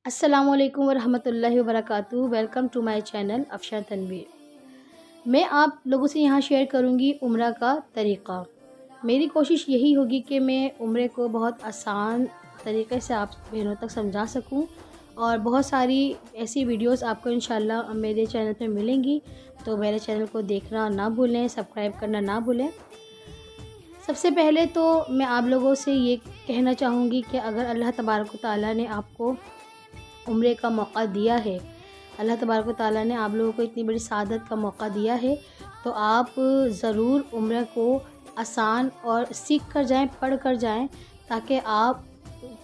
अस्सलामुअलैकुम वरहमतुल्लाहि वबरकातुहू। Welcome to my channel Afsha Tanveer. मैं आप लोगों से यहाँ शेयर करूँगी उम्रा का तरीक़ा। मेरी कोशिश यही होगी कि मैं उम्रे को बहुत आसान तरीक़े से आप बहनों तक समझा सकूँ और बहुत सारी ऐसी वीडियोस आपको इंशाल्लाह मेरे चैनल पे मिलेंगी। तो मेरे चैनल को देखना ना भूलें, सब्सक्राइब करना ना भूलें। सबसे पहले तो मैं आप लोगों से ये कहना चाहूँगी कि अगर अल्लाह तबारक व तआला ने आपको उम्रे का मौका दिया है, अल्लाह तबारक व तआला ने आप लोगों को इतनी बड़ी सआदत का मौका दिया है, तो आप ज़रूर उम्रे को आसान और सीख कर जाएं, पढ़ कर जाएं, ताकि आप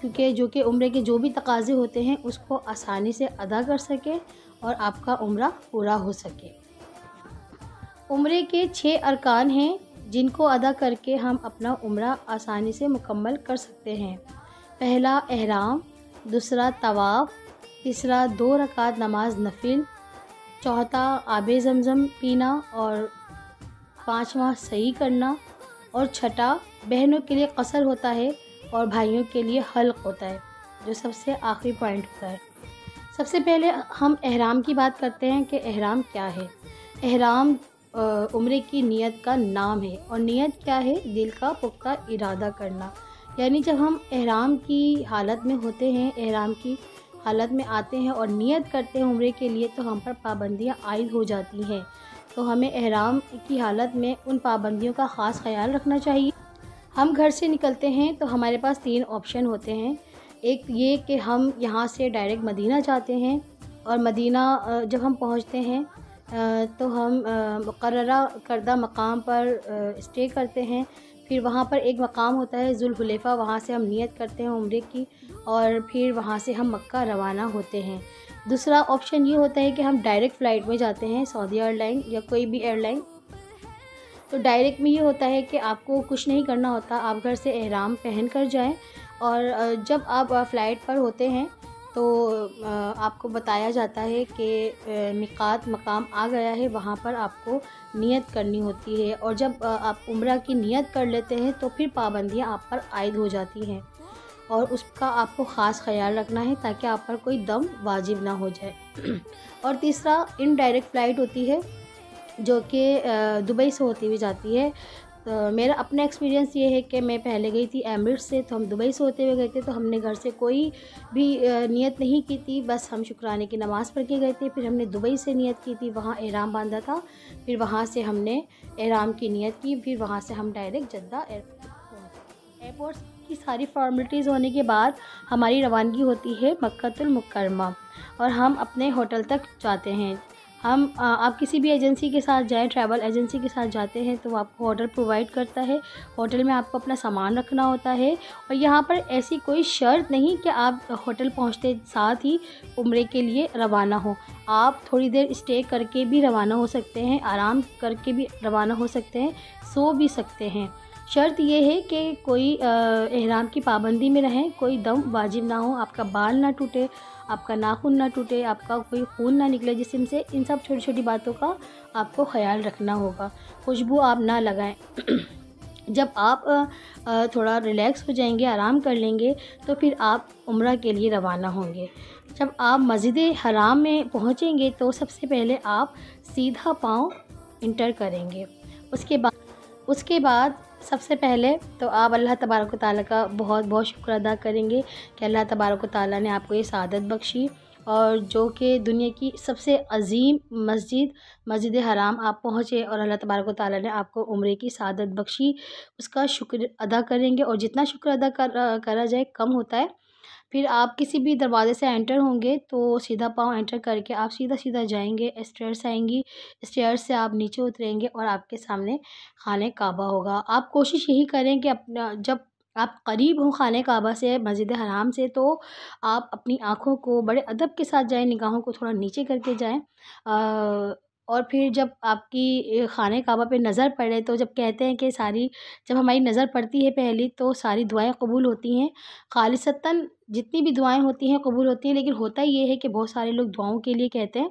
क्योंकि जो कि उम्रे के जो भी तकाज़े होते हैं उसको आसानी से अदा कर सकें और आपका उम्रा पूरा हो सके। उम्रे के 6 अरकान हैं जिनको अदा करके हम अपना उम्रा आसानी से मुकम्मल कर सकते हैं। पहला एहराम, दूसरा तवाफ़, तीसरा 2 रकात नमाज नफिल, चौथा आबे ज़मज़म पीना और पाँचवा सही करना और छठा बहनों के लिए कसर होता है और भाइयों के लिए हल्क होता है, जो सबसे आखिरी पॉइंट होता है। सबसे पहले हम एहराम की बात करते हैं कि एहराम क्या है। एहराम उम्रे की नियत का नाम है और नियत क्या है? दिल का पुख्ता इरादा करना। यानी जब हम एहराम की हालत में होते हैं, एहराम की हालत में आते हैं और नियत करते हैं उम्रे के लिए, तो हम पर पाबंदियाँ आयद हो जाती हैं। तो हमें एहराम की हालत में उन पाबंदियों का ख़ास ख्याल रखना चाहिए। हम घर से निकलते हैं तो हमारे पास 3 ऑप्शन होते हैं। एक ये कि हम यहाँ से डायरेक्ट मदीना जाते हैं और मदीना जब हम पहुँचते हैं तो हम मुकर्ररा करदा मकाम पर स्टे करते हैं। फिर वहाँ पर एक मकाम होता है ज़ुल्हुलैफ़ा, वहाँ से हम नियत करते हैं उम्रे की और फिर वहाँ से हम मक्का रवाना होते हैं। दूसरा ऑप्शन ये होता है कि हम डायरेक्ट फ़्लाइट में जाते हैं, सऊदी एयरलाइन या कोई भी एयरलाइन। तो डायरेक्ट में ये होता है कि आपको कुछ नहीं करना होता, आप घर से एहराम पहन कर जाएँ और जब आप फ़्लाइट पर होते हैं तो आपको बताया जाता है कि मिक़ात मकाम आ गया है, वहाँ पर आपको नियत करनी होती है और जब आप उम्रा की नियत कर लेते हैं तो फिर पाबंदियाँ आप पर आयद हो जाती हैं और उसका आपको ख़ास ख़याल रखना है ताकि आप पर कोई दम वाजिब ना हो जाए। और तीसरा इनडायरेक्ट फ़्लाइट होती है जो कि दुबई से होती हुई जाती है। तो मेरा अपना एक्सपीरियंस ये है कि मैं पहले गई थी एमिरेट्स से, तो हम दुबई से होते हुए गए थे। तो हमने घर से कोई भी नियत नहीं की थी, बस हम शुक्राने की नमाज़ पढ़ के गए थे। फिर हमने दुबई से नियत की थी, वहाँ एहराम बांधा था। फिर वहाँ से हमने एहराम की नियत की, फिर वहाँ से हम डायरेक्ट जद्दा एयरपोर्ट की सारी फॉर्मेलिटीज़ होने के बाद हमारी रवानगी होती है मक्कातुल मुकर्रमा और हम अपने होटल तक जाते हैं। आप किसी भी एजेंसी के साथ जाएं, ट्रैवल एजेंसी के साथ जाते हैं तो वो आपको होटल प्रोवाइड करता है। होटल में आपको अपना सामान रखना होता है और यहाँ पर ऐसी कोई शर्त नहीं कि आप होटल पहुँचते साथ ही उम्रे के लिए रवाना हो। आप थोड़ी देर स्टे करके भी रवाना हो सकते हैं, आराम करके भी रवाना हो सकते हैं, सो भी सकते हैं। शर्त ये है कि कोई एहराम की पाबंदी में रहें, कोई दम वाजिब ना हो, आपका बाल ना टूटे, आपका नाखून ना टूटे, आपका कोई खून ना निकले जिस्म से। इन सब छोटी छोटी बातों का आपको ख्याल रखना होगा। खुशबू आप ना लगाएं। जब आप थोड़ा रिलैक्स हो जाएंगे, आराम कर लेंगे, तो फिर आप उम्रा के लिए रवाना होंगे। जब आप मस्जिद हराम में पहुँचेंगे तो सबसे पहले आप सीधा पाँव इंटर करेंगे। उसके बाद सबसे पहले तो आप अल्लाह तबारक व तआला का बहुत बहुत शुक्र अदा करेंगे कि अल्लाह तबारक व तआला ने आपको ये सआदत बख्शी और जो कि दुनिया की सबसे अज़ीम मस्जिद हराम आप पहुँचे और अल्लाह तबारक व तआला ने आपको उम्रे की सआदत बख्शी, उसका शुक्र अदा करेंगे। और जितना शुक्र अदा करा जाए कम होता है। फिर आप किसी भी दरवाज़े से एंटर होंगे तो सीधा पाँव एंटर करके आप सीधा जाएंगे, स्टेयर्स आएंगी, स्टेयर्स से आप नीचे उतरेंगे और आपके सामने खाने काबा होगा। आप कोशिश यही करें कि अपना जब आप करीब हो खाने काबा से, मस्जिद हराम से, तो आप अपनी आँखों को बड़े अदब के साथ जाएं, निगाहों को थोड़ा नीचे करके जाएं। और फिर जब आपकी खाने काबा पे नज़र पड़े तो जब कहते हैं कि जब हमारी नज़र पड़ती है पहली तो सारी दुआएं कबूल होती हैं। खालिसतन जितनी भी दुआएं होती हैं कबूल होती हैं, लेकिन होता ये है कि बहुत सारे लोग दुआओं के लिए कहते हैं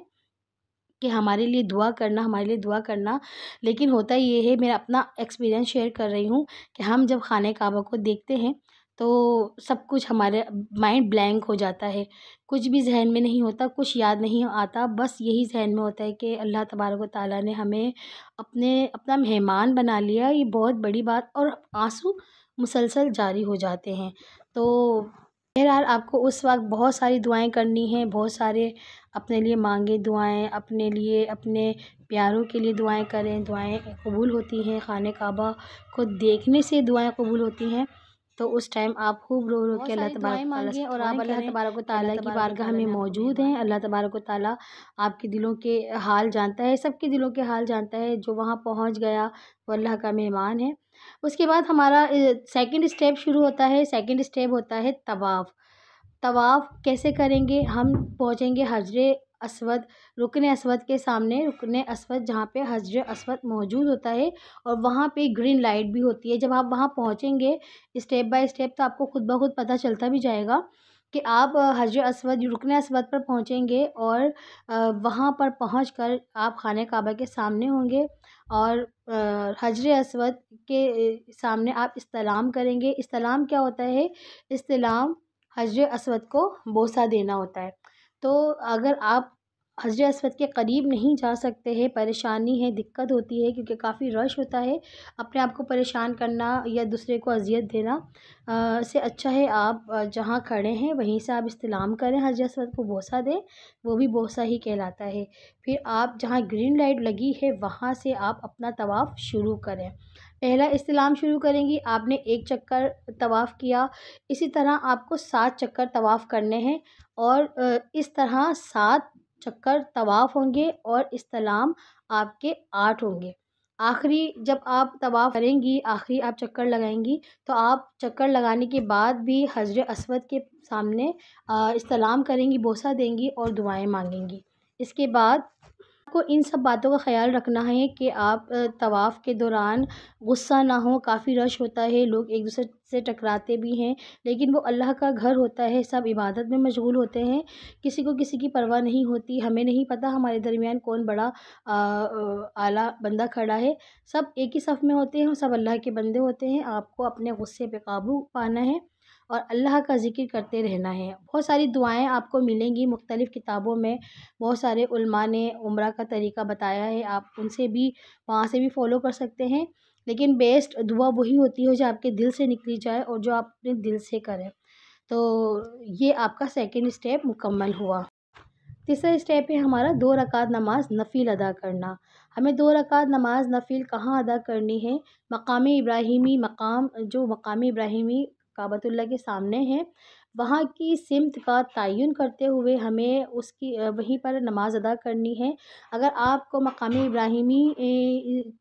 कि हमारे लिए दुआ करना, हमारे लिए दुआ करना। लेकिन होता ये है, मेरा अपना एक्सपीरियंस शेयर कर रही हूँ कि हम जब खाने काबा को देखते हैं तो सब कुछ हमारे माइंड ब्लैंक हो जाता है, कुछ भी ज़हन में नहीं होता, कुछ याद नहीं आता। बस यही ज़हन में होता है कि अल्लाह तबारक व तआला ने हमें अपना मेहमान बना लिया, ये बहुत बड़ी बात। और आंसू मुसलसल जारी हो जाते हैं। तो बहरहाल आपको उस वक़्त बहुत सारी दुआएँ करनी हैं, बहुत सारे अपने लिए मांगे दुआएँ, अपने लिए, अपने प्यारों के लिए दुआएँ करें, दुआएँ कबूल होती हैं। खाने काबा को देखने से दुआएँ कबूल होती हैं। तो उस टाइम आप खूब रो रो के अल्लाह तबारक व तआला से और आप अल्लाह तबारक व तआला की बारगाह में मौजूद हैं। अल्लाह तबारक व तआला आपके दिलों के हाल जानता है, सबके दिलों के हाल जानता है। जो वहाँ पहुँच गया वो अल्लाह का मेहमान है। उसके बाद हमारा सेकंड स्टेप शुरू होता है। सेकंड स्टेप होता है तवाफ़। तवाफ़ कैसे करेंगे? हम पहुँचेंगे हजरे अस्वद, रुकने अस्वद के सामने, रुकने अस्वद जहाँ पे हजरे अस्वद मौजूद होता है और वहाँ पे ग्रीन लाइट भी होती है। जब आप वहाँ पहुँचेंगे स्टेप बाय स्टेप, तो आपको खुद ब खुद पता चलता भी जाएगा कि आप हजरे अस्वद, रुकने अस्वद पर पहुँचेंगे और वहाँ पर पहुँचकर आप खाने काबा के सामने होंगे और हजरे अस्वद के सामने आप इस्तलाम करेंगे। इस्तलाम क्या होता है? इस्तलाम हजरे अस्वद को बोसा देना होता है। तो अगर आप हजरे अस्वद के करीब नहीं जा सकते हैं, परेशानी है, दिक्कत होती है क्योंकि काफ़ी रश होता है, अपने आप को परेशान करना या दूसरे को अज़ियत देना से अच्छा है आप जहाँ खड़े हैं वहीं से आप इस्तिलाम करें, हजरे अस्वद को बोसा दें, वो भी बोसा ही कहलाता है। फिर आप जहाँ ग्रीन लाइट लगी है वहाँ से आप अपना तवाफ़ शुरू करें। पहला इस्तिलाम शुरू करेंगी, आपने 1 चक्कर तवाफ़ किया, इसी तरह आपको 7 चक्कर तवाफ़ करने हैं और इस तरह 7 चक्कर तवाफ़ होंगे और इस्तिलाम आपके 8 होंगे। आखिरी जब आप तवाफ़ करेंगी, आखिरी आप चक्कर लगाएँगी, तो आप चक्कर लगाने के बाद भी हजरे अस्वद के सामने इस्तिलाम करेंगी, बोसा देंगी और दुआएँ माँगेंगी। इसके बाद आपको इन सब बातों का ख़्याल रखना है कि आप तवाफ़ के दौरान गुस्सा ना हो। काफ़ी रश होता है, लोग एक दूसरे से टकराते भी हैं, लेकिन वो अल्लाह का घर होता है, सब इबादत में मशगूल होते हैं, किसी को किसी की परवाह नहीं होती। हमें नहीं पता हमारे दरमियान कौन बड़ा आला बंदा खड़ा है। सब एक ही सफ़ में होते हैं और सब अल्लाह के बंदे होते हैं। आपको अपने गुस्से पे काबू पाना है और अल्लाह का ज़िक्र करते रहना है। बहुत सारी दुआएँ आपको मिलेंगी मुख्तलिफ़ किताबों में, बहुत सारे उलमा ने उम्रा का तरीका बताया है, आप उनसे भी, वहाँ से भी फ़ॉलो कर सकते हैं। लेकिन बेस्ट दुआ वही होती है जो आपके दिल से निकली जाए और जो आप अपने दिल से करें। तो ये आपका सेकंड स्टेप मुकम्मल हुआ। तीसरा स्टेप है हमारा 2 रकात नमाज़ नफ़िल अदा करना। हमें 2 रकात नमाज़ नफ़िल कहाँ अदा करनी है? मकाम इब्राहिमी, मकाम जो मकाम इब्राहिमी काबतुल्लाह के सामने है, वहाँ की सिमत का तयन करते हुए हमें उसकी वहीं पर नमाज़ अदा करनी है। अगर आपको मकाम इब्राहिमी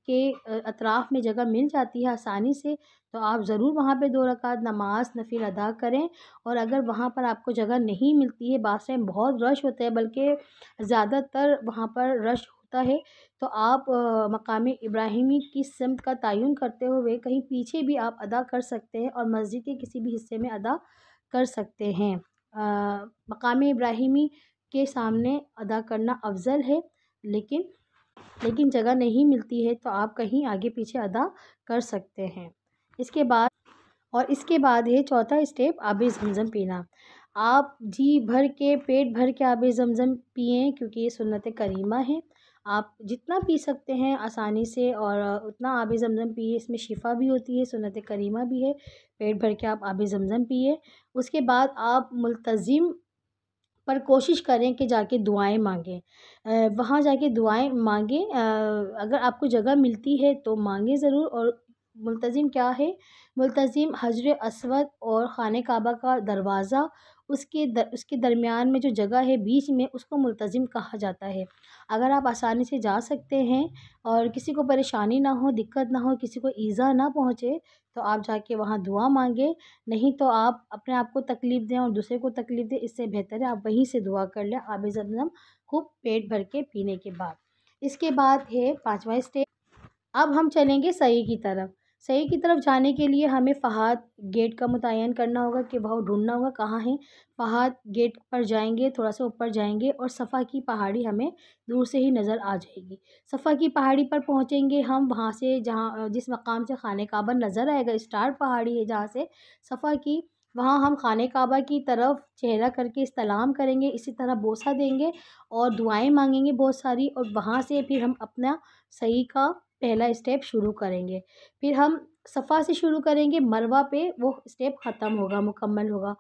के अतराफ़ में जगह मिल जाती है आसानी से, तो आप ज़रूर वहाँ पे 2 रकात नमाज़ नफ़िल अदा करें। और अगर वहाँ पर आपको जगह नहीं मिलती है, बाज़ टाइम बहुत रश होता है, बल्कि ज़्यादातर वहाँ पर रश होता है, तो आप मकाम इब्राहिमी की सिमत का तयन करते हुए कहीं पीछे भी आप अदा कर सकते हैं और मस्जिद के किसी भी हिस्से में अदा कर सकते हैं। मकाम इब्राहिमी के सामने अदा करना अफ़ज़ल है, लेकिन जगह नहीं मिलती है तो आप कहीं आगे पीछे अदा कर सकते हैं। इसके बाद है चौथा स्टेप, आबे ज़मज़म पीना। आप जी भर के, पेट भर के आबे ज़मज़म पिएँ क्योंकि ये सुन्नत करीमा है। आप जितना पी सकते हैं आसानी से और उतना आबे ज़मज़म पिए, इसमें शिफ़ा भी होती है, सुन्नत करीमा भी है। पेट भर के आप आबे ज़मज़म पिए। उसके बाद आप मुल्तज़िम पर कोशिश करें कि जाके दुआएँ माँगें। वहाँ जाके दुआएँ माँगें, अगर आपको जगह मिलती है तो माँगें ज़रूर। और मुल्तज़िम क्या है? मुल्तज़िम हजरे अस्वद और ख़ाने काबा का दरवाज़ा, उसके दरमियान में जो जगह है बीच में, उसको मुल्तज़िम कहा जाता है। अगर आप आसानी से जा सकते हैं और किसी को परेशानी ना हो, दिक्कत ना हो, किसी को ईज़ा ना पहुँचे, तो आप जाके वहाँ दुआ माँगें। नहीं तो आप अपने आप को तकलीफ़ दें और दूसरे को तकलीफ़ दें, इससे बेहतर है आप वहीं से दुआ कर लें आबे ज़मज़म खूब पेट भर के पीने के बाद। इसके बाद है 5वां स्टेप, अब हम चलेंगे सई की तरफ। सही की तरफ जाने के लिए हमें फ़हाद गेट का मुतय्यन करना होगा कि वह ढूँढना होगा कहाँ है। फ़हाद गेट पर जाएंगे, थोड़ा सा ऊपर जाएंगे और सफ़ा की पहाड़ी हमें दूर से ही नज़र आ जाएगी। सफ़ा की पहाड़ी पर पहुँचेंगे हम, वहाँ से जहाँ जिस मकाम से खाने काबा नज़र आएगा, स्टार पहाड़ी है जहाँ से सफ़ा की, वहाँ हम खाने काबा की तरफ चेहरा करके इस्तलाम करेंगे, इसी तरह बोसा देंगे और दुआएं मांगेंगे बहुत सारी, और वहाँ से फिर हम अपना सही का पहला स्टेप शुरू करेंगे। फिर हम सफ़ा से शुरू करेंगे, मरवा पे वो स्टेप ख़त्म होगा, मुकम्मल होगा।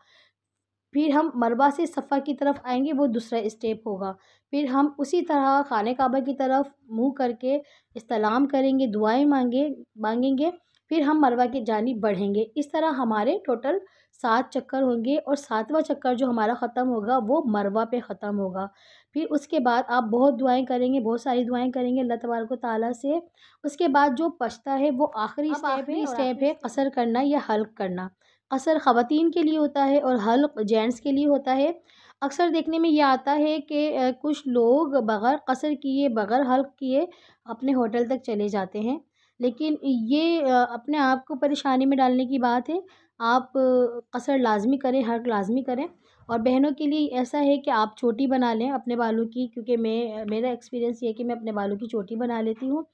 फिर हम मरवा से सफ़ा की तरफ आएंगे, वो दूसरा स्टेप होगा। फिर हम उसी तरह खाने काबा की तरफ मुँह करके इस्तलाम करेंगे, दुआएं मांगेंगे। फिर हम मरवा की जानिब बढ़ेंगे। इस तरह हमारे टोटल 7 चक्कर होंगे और 7वां चक्कर जो हमारा ख़त्म होगा वो मरवा पे ख़त्म होगा। फिर उसके बाद आप बहुत दुआएं करेंगे, बहुत सारी दुआएं करेंगे अल्लाह तबारक व तआला से। उसके बाद जो बचता है वो आखिरी स्टेप है क़सर करना या हल्क़ करना। क़सर ख़वातीन के लिए होता है और हल्क़ जेंट्स के लिए होता है। अक्सर देखने में ये आता है कि कुछ लोग बग़ैर क़सर किए, बग़ैर हल्क़ किए अपने होटल तक चले जाते हैं। लेकिन ये अपने आप को परेशानी में डालने की बात है। आप क़सर लाज़मी करें, हल्क़ लाज़मी करें। और बहनों के लिए ऐसा है कि आप चोटी बना लें अपने बालों की, क्योंकि मेरा एक्सपीरियंस ये है कि मैं अपने बालों की चोटी बना लेती हूँ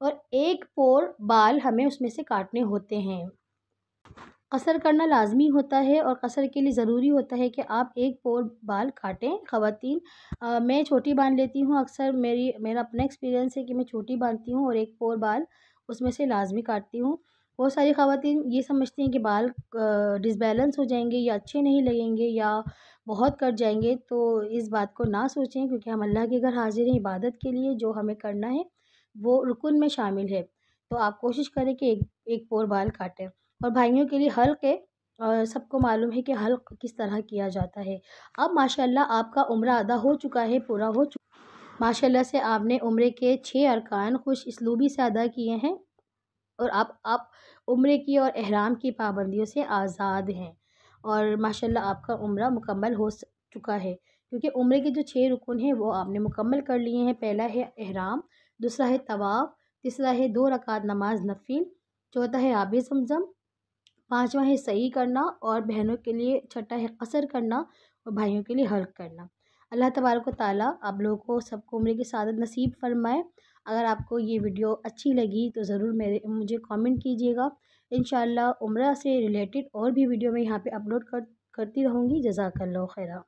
और एक पोर बाल हमें उसमें से काटने होते हैं। क़सर करना लाज़मी होता है और क़सर के लिए ज़रूरी होता है कि आप एक पोर बाल काटें ख़वातीन। मैं छोटी बांध लेती हूँ अक्सर, मेरा अपना एक्सपीरियंस है कि मैं छोटी बांधती हूँ और एक पोर बाल उसमें से लाज़मी काटती हूँ। बहुत सारी ख़वातीन ये समझती हैं कि बाल डिसबैलेंस हो जाएंगे या अच्छे नहीं लगेंगे या बहुत कट जाएंगे, तो इस बात को ना सोचें, क्योंकि हम अल्लाह के घर हाज़िर हैं इबादत के लिए। जो हमें करना है वो रुकन में शामिल है। तो आप कोशिश करें कि एक पोर बाल काटें। और भाइयों के लिए हल्क़ है, सबको मालूम है कि हल्क़ किस तरह किया जाता है। अब माशाअल्लाह आपका उम्रा अदा हो चुका है, पूरा हो चुका। माशाअल्लाह से आपने उम्रे के 6 अरकान खुश इसलूबी से अदा किए हैं और आप उम्रे की और एहराम की पाबंदियों से आज़ाद हैं। और माशाअल्लाह आपका उम्रा मुकम्मल हो चुका है, क्योंकि उम्रे के जो 6 रुकन हैं वो आपने मुकम्मल कर लिए हैं। पहला है एहराम, दूसरा है तवाफ़, तीसरा है 2 रकात नमाज नफ़िल, चौथा है आबे ज़मज़म, पाँचवा है सही करना और बहनों के लिए छठा है क़सर करना और भाइयों के लिए हल्क़ करना। अल्लाह तबारक व तआला आप लोगों को सबको उम्रे की सआदत नसीब फ़रमाए। अगर आपको ये वीडियो अच्छी लगी तो ज़रूर मुझे कमेंट कीजिएगा। इंशाअल्लाह उम्रा से रिलेटेड और भी वीडियो मैं यहाँ पे अपलोड करती रहूँगी। जज़ाकल्लाहु खैरा।